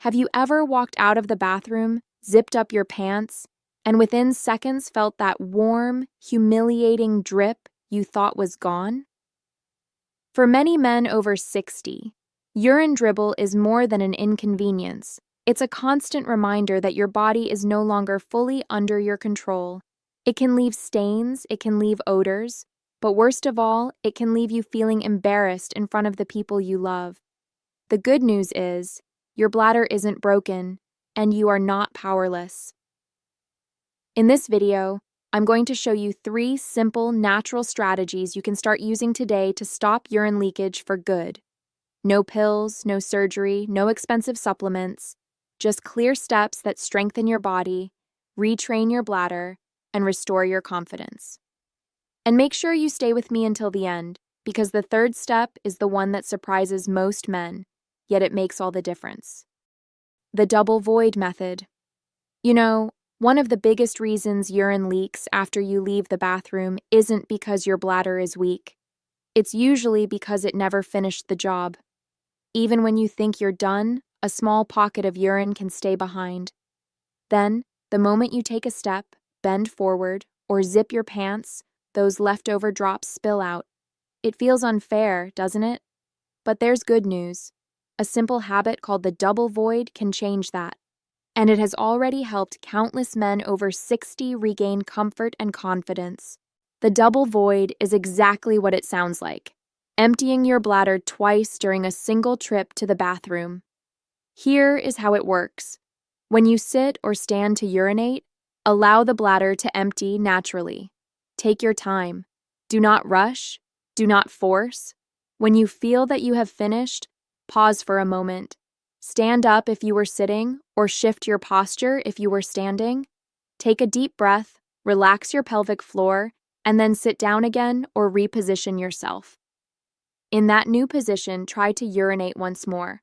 Have you ever walked out of the bathroom, zipped up your pants, and within seconds felt that warm, humiliating drip you thought was gone? For many men over 60, urine dribble is more than an inconvenience. It's a constant reminder that your body is no longer fully under your control. It can leave stains, it can leave odors, but worst of all, it can leave you feeling embarrassed in front of the people you love. The good news is, your bladder isn't broken, and you are not powerless. In this video, I'm going to show you 3 simple, natural strategies you can start using today to stop urine leakage for good. No pills, no surgery, no expensive supplements, just clear steps that strengthen your body, retrain your bladder, and restore your confidence. And make sure you stay with me until the end, because the 3rd step is the one that surprises most men, yet it makes all the difference. The double void method. You know, one of the biggest reasons urine leaks after you leave the bathroom isn't because your bladder is weak. It's usually because it never finished the job. Even when you think you're done, a small pocket of urine can stay behind. Then, the moment you take a step, bend forward, or zip your pants, those leftover drops spill out. It feels unfair, doesn't it? But there's good news. A simple habit called the double void can change that. And it has already helped countless men over 60 regain comfort and confidence. The double void is exactly what it sounds like. Emptying your bladder twice during a single trip to the bathroom. Here is how it works. When you sit or stand to urinate, allow the bladder to empty naturally. Take your time. Do not rush. Do not force. When you feel that you have finished, pause for a moment. Stand up if you were sitting, or shift your posture if you were standing. Take a deep breath, relax your pelvic floor, and then sit down again or reposition yourself. In that new position, try to urinate once more.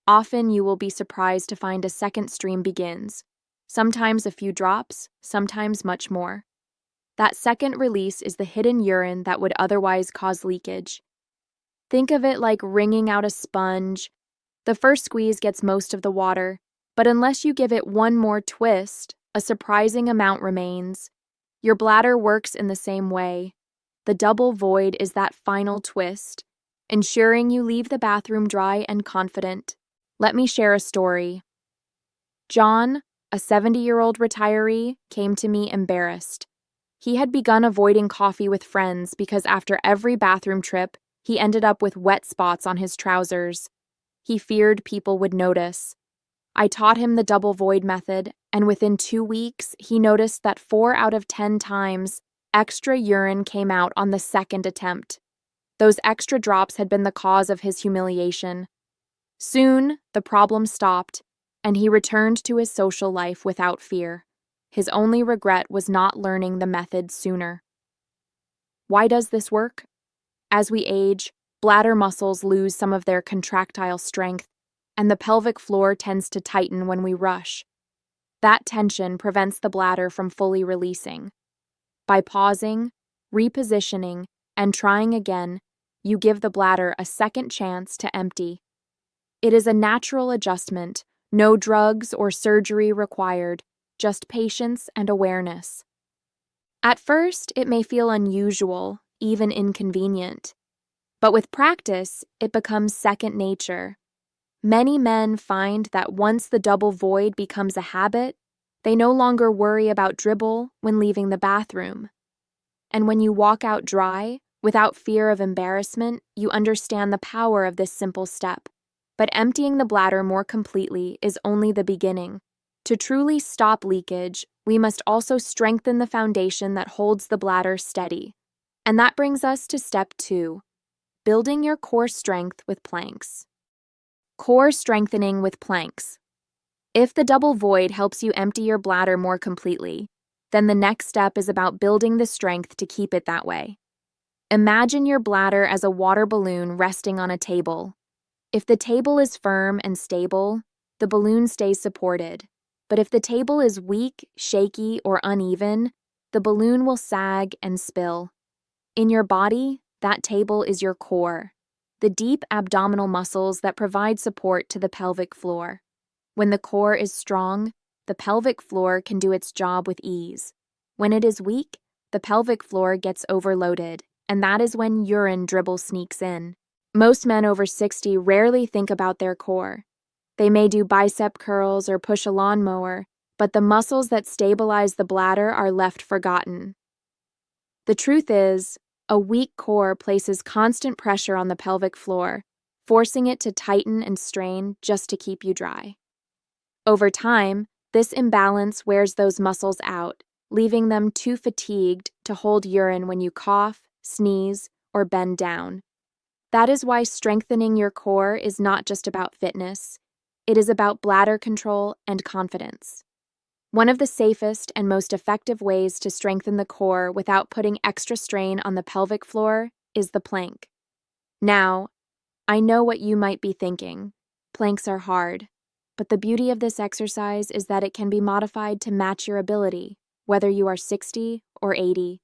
Often you will be surprised to find a second stream begins. Sometimes a few drops, sometimes much more. That second release is the hidden urine that would otherwise cause leakage. Think of it like wringing out a sponge. The first squeeze gets most of the water, but unless you give it one more twist, a surprising amount remains. Your bladder works in the same way. The double void is that final twist, ensuring you leave the bathroom dry and confident. Let me share a story. John, a 70-year-old retiree, came to me embarrassed. He had begun avoiding coffee with friends because after every bathroom trip, he ended up with wet spots on his trousers. He feared people would notice. I taught him the double void method, and within 2 weeks, he noticed that 4 out of 10 times, extra urine came out on the second attempt. Those extra drops had been the cause of his humiliation. Soon, the problem stopped, and he returned to his social life without fear. His only regret was not learning the method sooner. Why does this work? As we age, bladder muscles lose some of their contractile strength, and the pelvic floor tends to tighten when we rush. That tension prevents the bladder from fully releasing. By pausing, repositioning, and trying again, you give the bladder a second chance to empty. It is a natural adjustment, no drugs or surgery required, just patience and awareness. At first, it may feel unusual, even inconvenient. But with practice, it becomes second nature. Many men find that once the double void becomes a habit, they no longer worry about dribble when leaving the bathroom. And when you walk out dry, without fear of embarrassment, you understand the power of this simple step. But emptying the bladder more completely is only the beginning. To truly stop leakage, we must also strengthen the foundation that holds the bladder steady. And that brings us to step 2, building your core strength with planks. Core strengthening with planks. If the double void helps you empty your bladder more completely, then the next step is about building the strength to keep it that way. Imagine your bladder as a water balloon resting on a table. If the table is firm and stable, the balloon stays supported. But if the table is weak, shaky, or uneven, the balloon will sag and spill. In your body, that table is your core, the deep abdominal muscles that provide support to the pelvic floor. When the core is strong, the pelvic floor can do its job with ease. When it is weak, the pelvic floor gets overloaded, and that is when urine dribble sneaks in. Most men over 60 rarely think about their core. They may do bicep curls or push a lawnmower, but the muscles that stabilize the bladder are left forgotten. The truth is, a weak core places constant pressure on the pelvic floor, forcing it to tighten and strain just to keep you dry. Over time, this imbalance wears those muscles out, leaving them too fatigued to hold urine when you cough, sneeze, or bend down. That is why strengthening your core is not just about fitness. It is about bladder control and confidence. One of the safest and most effective ways to strengthen the core without putting extra strain on the pelvic floor is the plank. Now, I know what you might be thinking. Planks are hard. But the beauty of this exercise is that it can be modified to match your ability, whether you are 60 or 80.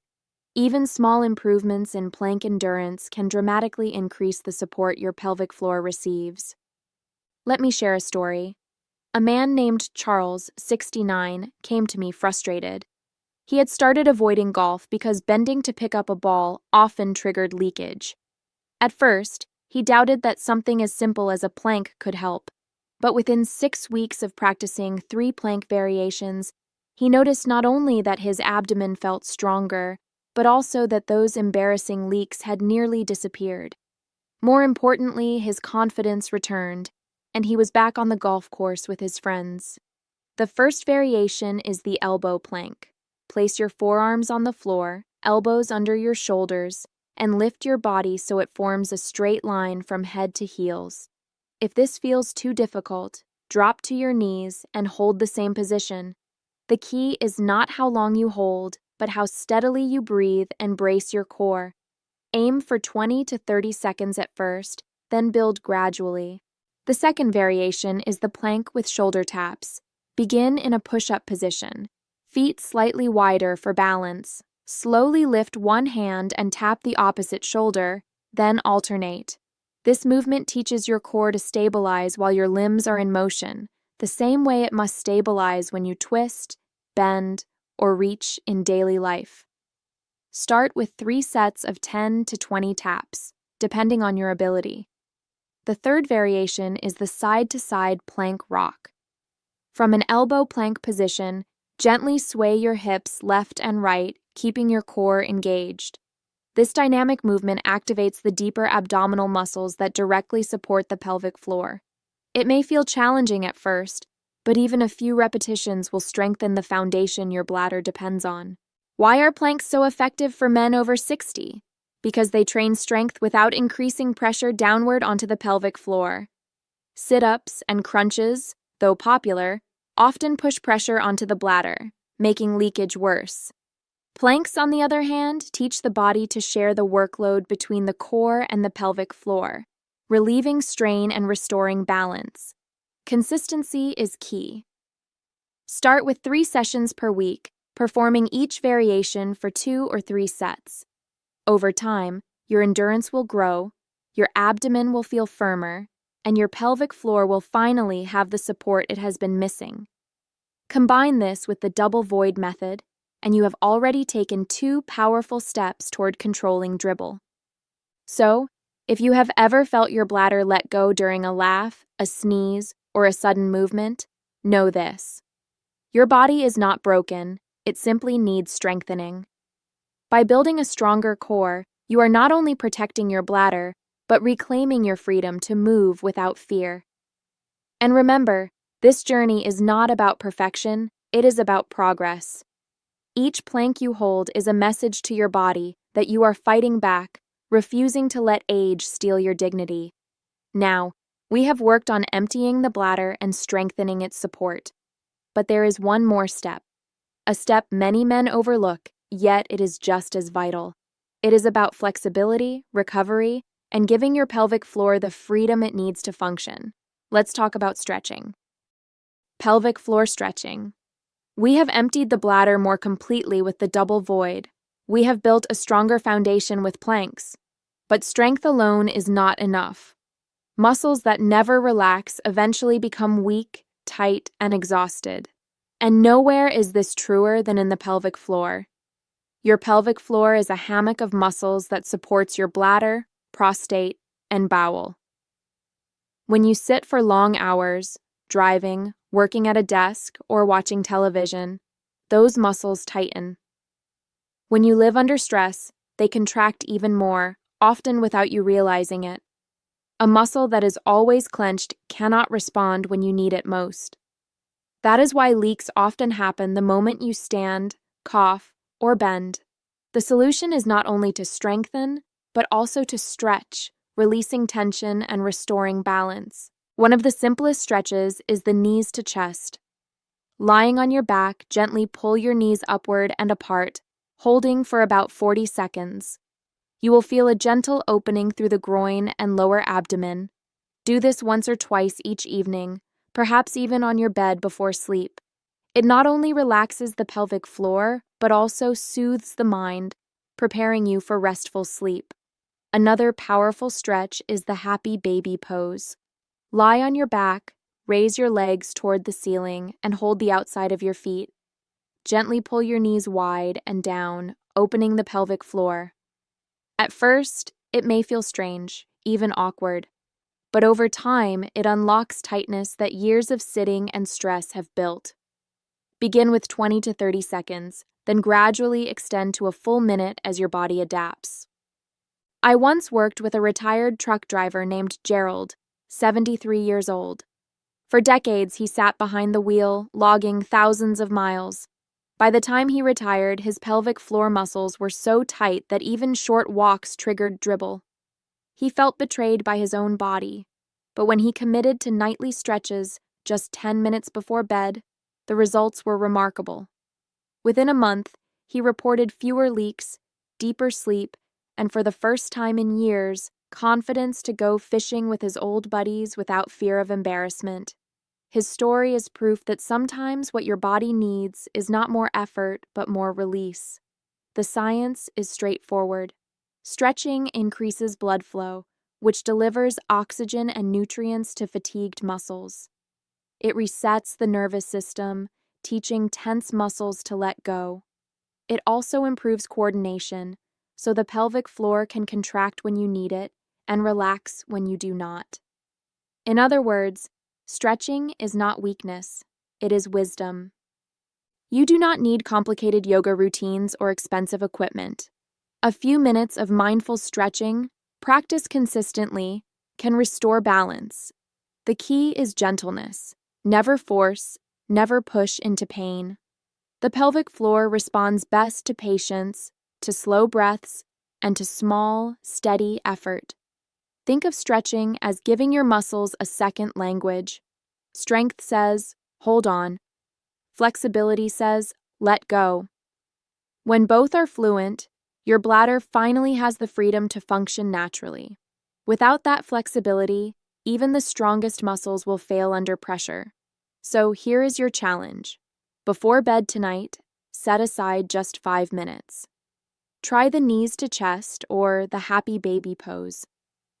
Even small improvements in plank endurance can dramatically increase the support your pelvic floor receives. Let me share a story. A man named Charles, 69, came to me frustrated. He had started avoiding golf because bending to pick up a ball often triggered leakage. At first, he doubted that something as simple as a plank could help. But within 6 weeks of practicing 3 plank variations, he noticed not only that his abdomen felt stronger, but also that those embarrassing leaks had nearly disappeared. More importantly, his confidence returned, and he was back on the golf course with his friends. The first variation is the elbow plank. Place your forearms on the floor, elbows under your shoulders, and lift your body so it forms a straight line from head to heels. If this feels too difficult, drop to your knees and hold the same position. The key is not how long you hold, but how steadily you breathe and brace your core. Aim for 20 to 30 seconds at first, then build gradually. The second variation is the plank with shoulder taps. Begin in a push-up position. Feet slightly wider for balance. Slowly lift one hand and tap the opposite shoulder, then alternate. This movement teaches your core to stabilize while your limbs are in motion, the same way it must stabilize when you twist, bend, or reach in daily life. Start with 3 sets of 10 to 20 taps, depending on your ability. The third variation is the side-to-side plank rock. From an elbow plank position, gently sway your hips left and right, keeping your core engaged. This dynamic movement activates the deeper abdominal muscles that directly support the pelvic floor. It may feel challenging at first, but even a few repetitions will strengthen the foundation your bladder depends on. Why are planks so effective for men over 60? Because they train strength without increasing pressure downward onto the pelvic floor. Sit-ups and crunches, though popular, often push pressure onto the bladder, making leakage worse. Planks, on the other hand, teach the body to share the workload between the core and the pelvic floor, relieving strain and restoring balance. Consistency is key. Start with 3 sessions per week, performing each variation for 2 or 3 sets. Over time, your endurance will grow, your abdomen will feel firmer, and your pelvic floor will finally have the support it has been missing. Combine this with the double void method, and you have already taken 2 powerful steps toward controlling dribble. So, if you have ever felt your bladder let go during a laugh, a sneeze, or a sudden movement, know this. Your body is not broken, it simply needs strengthening. By building a stronger core, you are not only protecting your bladder, but reclaiming your freedom to move without fear. And remember, this journey is not about perfection, it is about progress. Each plank you hold is a message to your body that you are fighting back, refusing to let age steal your dignity. Now, we have worked on emptying the bladder and strengthening its support. But there is one more step. A step many men overlook, yet it is just as vital. It is about flexibility, recovery, and giving your pelvic floor the freedom it needs to function. Let's talk about stretching. Pelvic floor stretching. We have emptied the bladder more completely with the double void. We have built a stronger foundation with planks. But strength alone is not enough. Muscles that never relax eventually become weak, tight, and exhausted. And nowhere is this truer than in the pelvic floor. Your pelvic floor is a hammock of muscles that supports your bladder, prostate, and bowel. When you sit for long hours, driving, working at a desk, or watching television, those muscles tighten. When you live under stress, they contract even more, often without you realizing it. A muscle that is always clenched cannot respond when you need it most. That is why leaks often happen the moment you stand, cough, or bend. The solution is not only to strengthen, but also to stretch, releasing tension and restoring balance. One of the simplest stretches is the knees to chest. Lying on your back, gently pull your knees upward and apart, holding for about 40 seconds. You will feel a gentle opening through the groin and lower abdomen. Do this once or twice each evening, perhaps even on your bed before sleep. It not only relaxes the pelvic floor, but also soothes the mind, preparing you for restful sleep. Another powerful stretch is the happy baby pose. Lie on your back, raise your legs toward the ceiling, and hold the outside of your feet. Gently pull your knees wide and down, opening the pelvic floor. At first, it may feel strange, even awkward, but over time, it unlocks tightness that years of sitting and stress have built. Begin with 20 to 30 seconds, then gradually extend to a full minute as your body adapts. I once worked with a retired truck driver named Gerald, 73 years old. For decades, he sat behind the wheel, logging thousands of miles. By the time he retired, his pelvic floor muscles were so tight that even short walks triggered dribble. He felt betrayed by his own body, but when he committed to nightly stretches just 10 minutes before bed, the results were remarkable. Within a month, he reported fewer leaks, deeper sleep, and for the first time in years, confidence to go fishing with his old buddies without fear of embarrassment. His story is proof that sometimes what your body needs is not more effort, but more release. The science is straightforward. Stretching increases blood flow, which delivers oxygen and nutrients to fatigued muscles. It resets the nervous system, teaching tense muscles to let go. It also improves coordination, so the pelvic floor can contract when you need it and relax when you do not. In other words, stretching is not weakness, it is wisdom. You do not need complicated yoga routines or expensive equipment. A few minutes of mindful stretching, practiced consistently, can restore balance. The key is gentleness. Never force, never push into pain. The pelvic floor responds best to patience, to slow breaths, and to small, steady effort. Think of stretching as giving your muscles a second language. Strength says, hold on. Flexibility says, let go. When both are fluent, your bladder finally has the freedom to function naturally. Without that flexibility, even the strongest muscles will fail under pressure. So here is your challenge. Before bed tonight, set aside just 5 minutes. Try the knees to chest or the happy baby pose.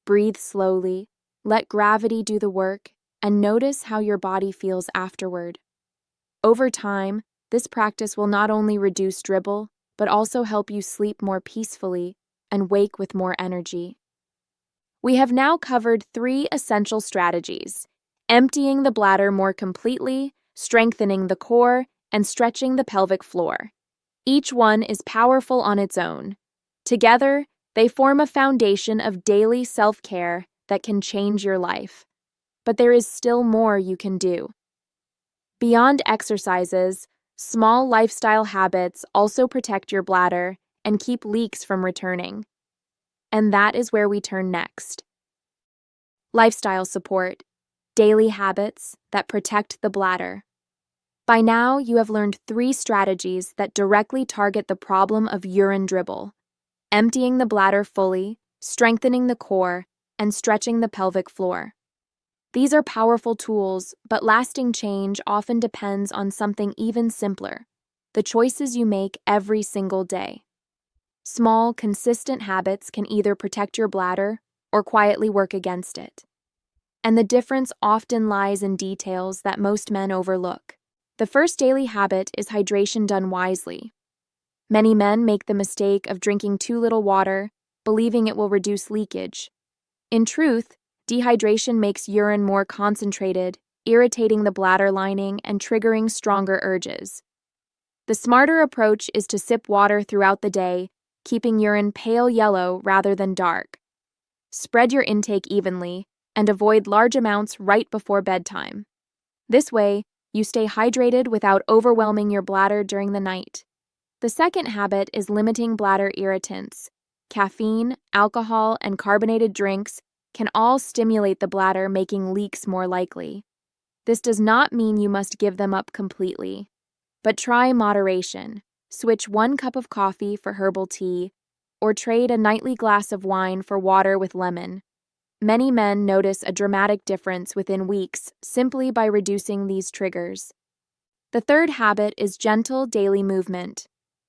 Breathe slowly, let gravity do the work, and notice how your body feels afterward. Over time, this practice will not only reduce dribble, but also help you sleep more peacefully and wake with more energy. We have now covered 3 essential strategies: emptying the bladder more completely, strengthening the core, and stretching the pelvic floor. Each one is powerful on its own. Together, they form a foundation of daily self-care that can change your life. But there is still more you can do. Beyond exercises, small lifestyle habits also protect your bladder and keep leaks from returning. And that is where we turn next. Lifestyle support, daily habits that protect the bladder. By now, you have learned 3 strategies that directly target the problem of urine dribble: emptying the bladder fully, strengthening the core, and stretching the pelvic floor. These are powerful tools, but lasting change often depends on something even simpler: the choices you make every single day. Small, consistent habits can either protect your bladder or quietly work against it. and the difference often lies in details that most men overlook. The first daily habit is hydration done wisely. Many men make the mistake of drinking too little water, believing it will reduce leakage. In truth, dehydration makes urine more concentrated, irritating the bladder lining and triggering stronger urges. The smarter approach is to sip water throughout the day, keeping urine pale yellow rather than dark. Spread your intake evenly and avoid large amounts right before bedtime. This way, you stay hydrated without overwhelming your bladder during the night. The second habit is limiting bladder irritants. Caffeine, alcohol, and carbonated drinks can all stimulate the bladder, making leaks more likely. This does not mean you must give them up completely, but try moderation. Switch 1 cup of coffee for herbal tea, or trade a nightly glass of wine for water with lemon. Many men notice a dramatic difference within weeks simply by reducing these triggers. The third habit is gentle daily movement.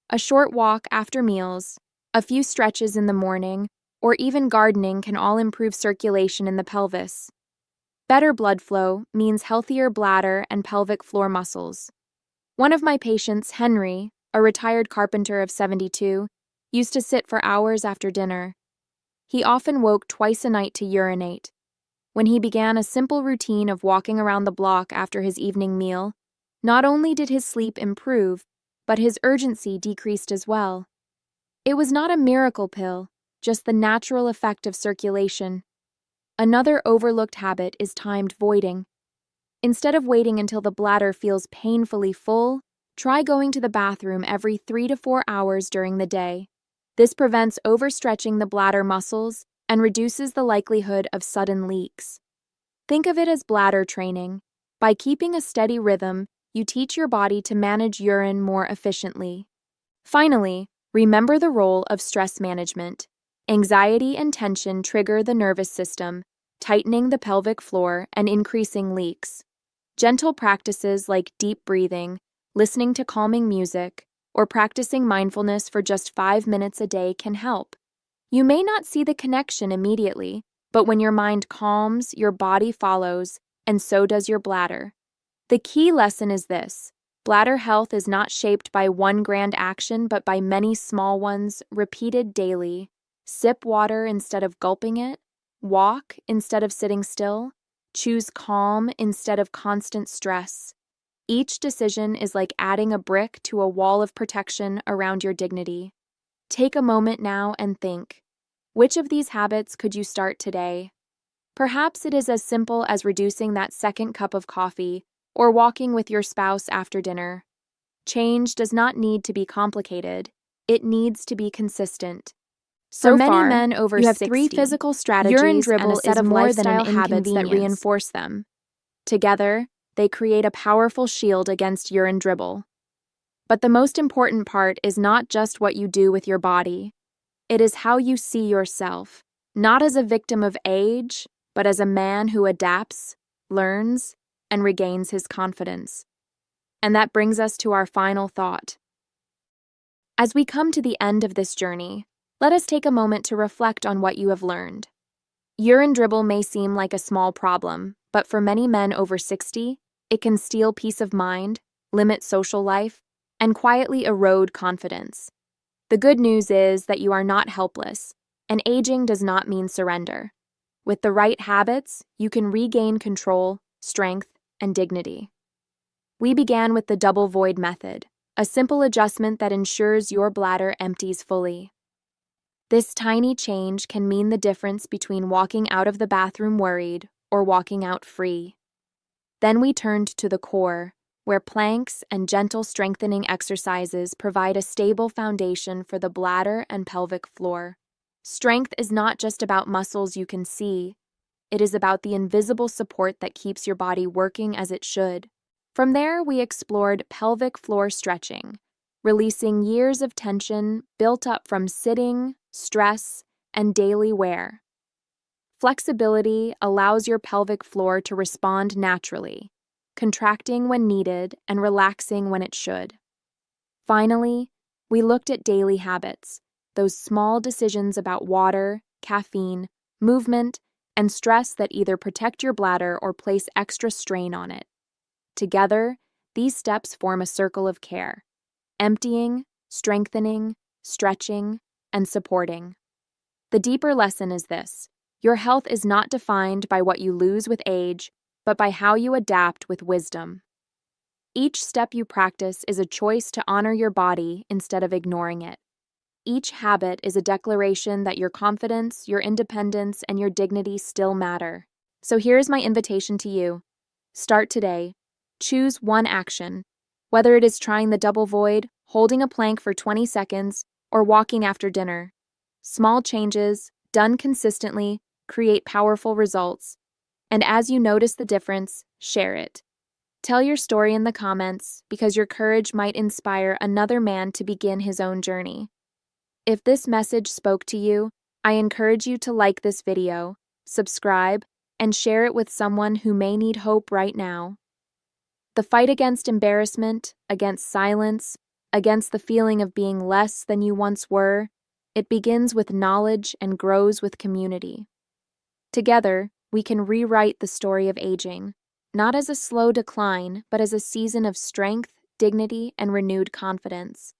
A short walk after meals, a few stretches in the morning, or even gardening can all improve circulation in the pelvis. Better blood flow means healthier bladder and pelvic floor muscles. One of my patients, Henry, a retired carpenter of 72, used to sit for hours after dinner. He often woke twice a night to urinate. When he began a simple routine of walking around the block after his evening meal, not only did his sleep improve, but his urgency decreased as well. It was not a miracle pill, just the natural effect of circulation. Another overlooked habit is timed voiding. Instead of waiting until the bladder feels painfully full, try going to the bathroom every 3 to 4 hours during the day. This prevents overstretching the bladder muscles and reduces the likelihood of sudden leaks. Think of it as bladder training. By keeping a steady rhythm, you teach your body to manage urine more efficiently. Finally, remember the role of stress management. Anxiety and tension trigger the nervous system, tightening the pelvic floor and increasing leaks. Gentle practices like deep breathing, listening to calming music, or practicing mindfulness for just 5 minutes a day can help. You may not see the connection immediately, but when your mind calms, your body follows, and so does your bladder. The key lesson is this: bladder health is not shaped by one grand action, but by many small ones repeated daily. Sip water instead of gulping it, walk instead of sitting still, choose calm instead of constant stress. Each decision is like adding a brick to a wall of protection around your dignity. Take a moment now and think, which of these habits could you start today? Perhaps it is as simple as reducing that second cup of coffee or walking with your spouse after dinner. Change does not need to be complicated. It needs to be consistent. For many men over 60, you have 3 physical strategies urine dribble and a set of lifestyle habits that reinforce them. Together, they create a powerful shield against urine dribble. But the most important part is not just what you do with your body. It is how you see yourself, not as a victim of age, but as a man who adapts, learns, and regains his confidence. And that brings us to our final thought. As we come to the end of this journey, let us take a moment to reflect on what you have learned. Urine dribble may seem like a small problem, but for many men over 60, it can steal peace of mind, limit social life, and quietly erode confidence. The good news is that you are not helpless, and aging does not mean surrender. With the right habits, you can regain control, strength, and dignity. We began with the double void method, a simple adjustment that ensures your bladder empties fully. This tiny change can mean the difference between walking out of the bathroom worried or walking out free. Then we turned to the core, where planks and gentle strengthening exercises provide a stable foundation for the bladder and pelvic floor. Strength is not just about muscles you can see. It is about the invisible support that keeps your body working as it should. From there, we explored pelvic floor stretching, releasing years of tension built up from sitting, stress, and daily wear. Flexibility allows your pelvic floor to respond naturally, contracting when needed and relaxing when it should. Finally, we looked at daily habits, those small decisions about water, caffeine, movement, and stress that either protect your bladder or place extra strain on it. Together, these steps form a circle of care: emptying, strengthening, stretching, and supporting. The deeper lesson is this: your health is not defined by what you lose with age, but by how you adapt with wisdom. Each step you practice is a choice to honor your body instead of ignoring it. Each habit is a declaration that your confidence, your independence, and your dignity still matter. So here's my invitation to you. Start today. Choose one action, whether it is trying the double void, holding a plank for 20 seconds, or walking after dinner. Small changes, done consistently, create powerful results. And as you notice the difference, share it. Tell your story in the comments, because your courage might inspire another man to begin his own journey. If this message spoke to you, I encourage you to like this video, subscribe, and share it with someone who may need hope right now. The fight against embarrassment, against silence, against the feeling of being less than you once were, it begins with knowledge and grows with community. Together, we can rewrite the story of aging, not as a slow decline, but as a season of strength, dignity, and renewed confidence.